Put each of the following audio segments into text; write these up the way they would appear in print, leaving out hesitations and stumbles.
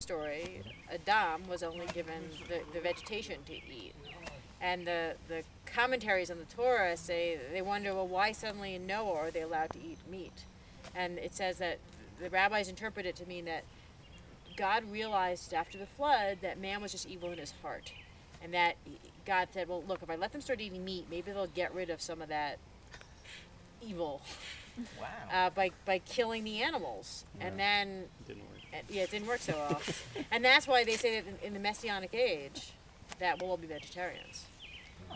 story, Adam was only given the vegetation to eat. And the commentaries on the Torah say, they wonder, well, why suddenly in Noah are they allowed to eat meat? And it says that the rabbis interpret it to mean that God realized after the flood that man was just evil in his heart. And that God said, well, look, if I let them start eating meat, maybe they'll get rid of some of that evil. Wow. By killing the animals. Yeah. And then... Didn't work. Yeah, it didn't work so well. And that's why they say that in the Messianic age, that we'll all be vegetarians.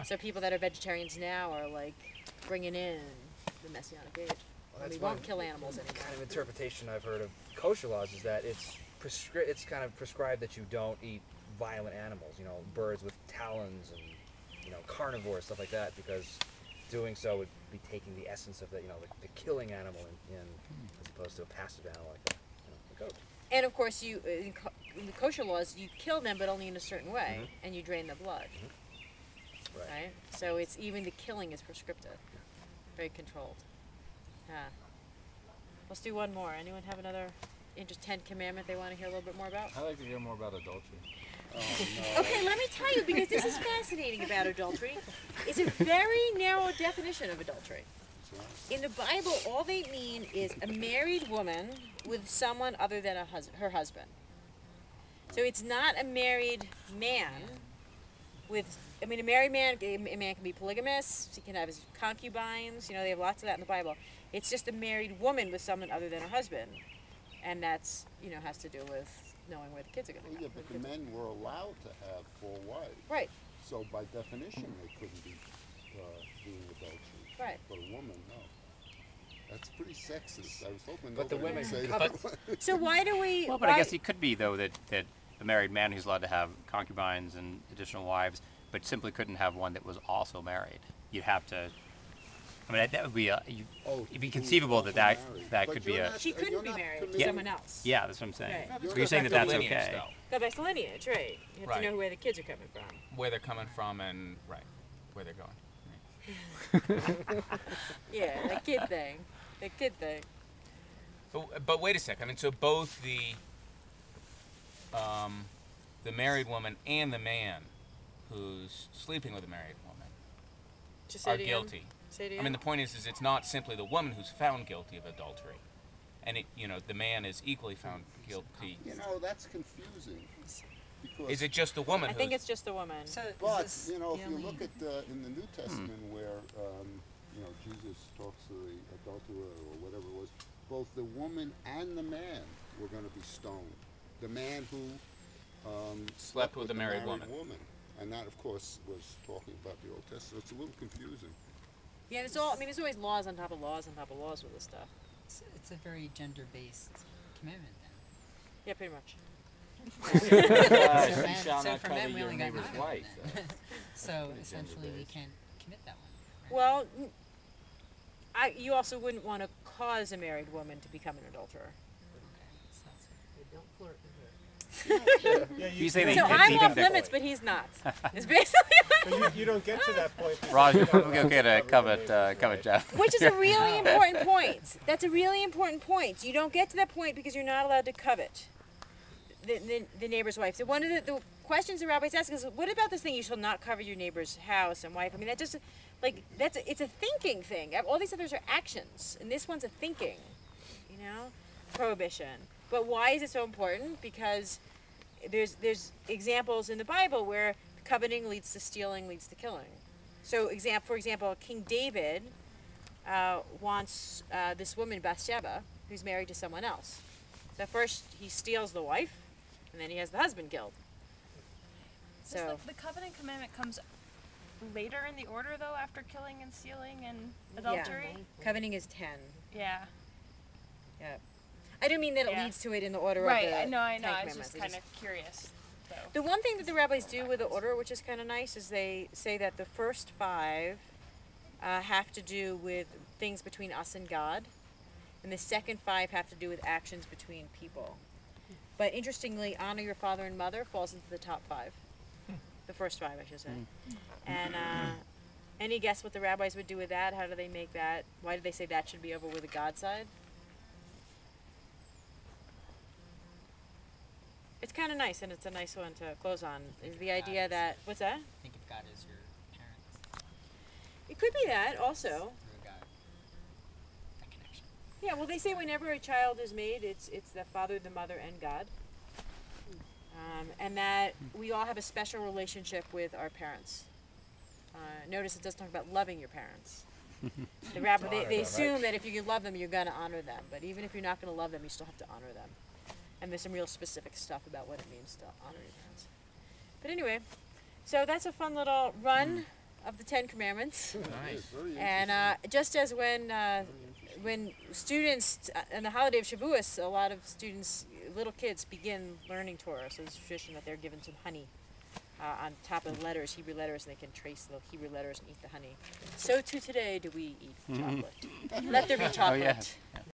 So people that are vegetarians now are like bringing in the Messianic age. Well, We won't kill animals anymore. Kind of interpretation I've heard of kosher laws is that it's kind of prescribed that you don't eat violent animals, you know, birds with talons and, you know, carnivores, stuff like that, because doing so would be taking the essence of the, you know, the killing animal in as opposed to a passive animal like that, you know, the goat. And of course, you in the kosher laws, you kill them, but only in a certain way, and you drain the blood. Right. So it's even the killing is prescriptive, very controlled. Let's do one more. Anyone have another 10th commandment they want to hear a little bit more about? I'd like to hear more about adultery. Oh, no. Okay, let me tell you, because this is fascinating about adultery. It's a very narrow definition of adultery. In the Bible, all they mean is a married woman with someone other than her husband. So it's not a married man with, I mean, a married man, a man can be polygamous, he can have his concubines, you know, they have lots of that in the Bible. It's just a married woman with someone other than her husband. And that's, you know, has to do with knowing where the kids are going to go. Yeah, but the men were allowed to have 4 wives. Right. So by definition, they couldn't be doing adultery. Right. But a woman, no. That's pretty sexist. I was hoping But the nobody women would say covet. that. So why do we... Well, but I guess it could be, though, that a married man who's allowed to have concubines and additional wives, but simply couldn't have one that was also married. You'd have to... I mean, that would be it'd be conceivable that But could be you're a... not- She couldn't you're be not married to committing- someone else. Yeah, that's what I'm saying. Right. So you're saying that that's lineage, okay. though. Go back to lineage, right. You have Right. to know where the kids are coming from. Where they're coming from and, right, where they're going. Yeah, the kid thing. The kid thing. But wait a sec. I mean, so both the married woman and the man who's sleeping with a married woman Just say are it again. guilty. Say it again. I mean, the point is it's not simply the woman who's found guilty of adultery, and the man is equally found guilty. You know, that's confusing. Because Is it just the woman? I think it's just the woman. So is But, this you know, if the you only- look at in the New Testament where, you know, Jesus talks to the adulterer or whatever it was, both the woman and the man were going to be stoned. The man who Slept with the a married woman. And that, of course, was talking about the Old Testament. It's a little confusing. Yeah, there's always laws on top of laws on top of laws with this stuff. it's a very gender-based commandment then. Yeah, pretty much. So You shall so not for covet men, we your only got neighbor's 9 of wife. them. So pretty essentially, we gender-based. can't commit that one. Right? Well, you also wouldn't want to cause a married woman to become an adulterer. So that's- Don't flirt with her. Yeah, You say they So it's I'm even off limits, but he's not. It's basically But you don't get to that point. because Raj, you're you're not probably allowed okay to cover covet neighbors, Jeff. Which is a really important point. That's a really important point. You don't get to that point because you're not allowed to covet the neighbor's wife. So one of the questions the rabbis ask is, what about this thing, you shall not cover your neighbor's house and wife? I mean, that just, like, it's a thinking thing. All these others are actions, and this one's a thinking, you know, prohibition. But why is it so important? Because there's examples in the Bible where coveting leads to stealing, leads to killing. So, for example, King David wants this woman, Bathsheba, who's married to someone else. So first he steals the wife, and then he has the husband killed. So The coveting commandment comes later in the order, though, after killing and stealing and adultery? yeah, coveting is 10. Yeah. Yeah. I don't mean that it Yeah. leads to it in the order Right, of the I know. Ten I was Commandments. just It kind of curious, though. The one thing that the rabbis do with the order, which is kind of nice, is they say that the first 5 have to do with things between us and God, and the second 5 have to do with actions between people. But interestingly, honor your father and mother falls into the top 5. The first 5, I should say. And any guess what the rabbis would do with that? How do they make that? Why do they say that should be over with the God side? it's kind of nice, and it's a nice one to close on. Is the idea that what's that? Think of God as your parents. It could be that also. Through God. That connection. Yeah. Well, they say whenever a child is made, it's the father, the mother, and God. And that we all have a special relationship with our parents. Notice it does talk about loving your parents. The rabbi, they assume that if you can love them, you're going to honor them. But even if you're not going to love them, you still have to honor them. And there's some real specific stuff about what it means to honor your parents. But anyway, so that's a fun little run of the 10 Commandments. Nice. And just as when students, on the holiday of Shavuos, a lot of students, little kids, begin learning Torah. So it's a tradition that they're given some honey on top of letters, Hebrew letters, and they can trace the Hebrew letters and eat the honey. So too today do we eat chocolate. Let there be chocolate. Oh, yeah.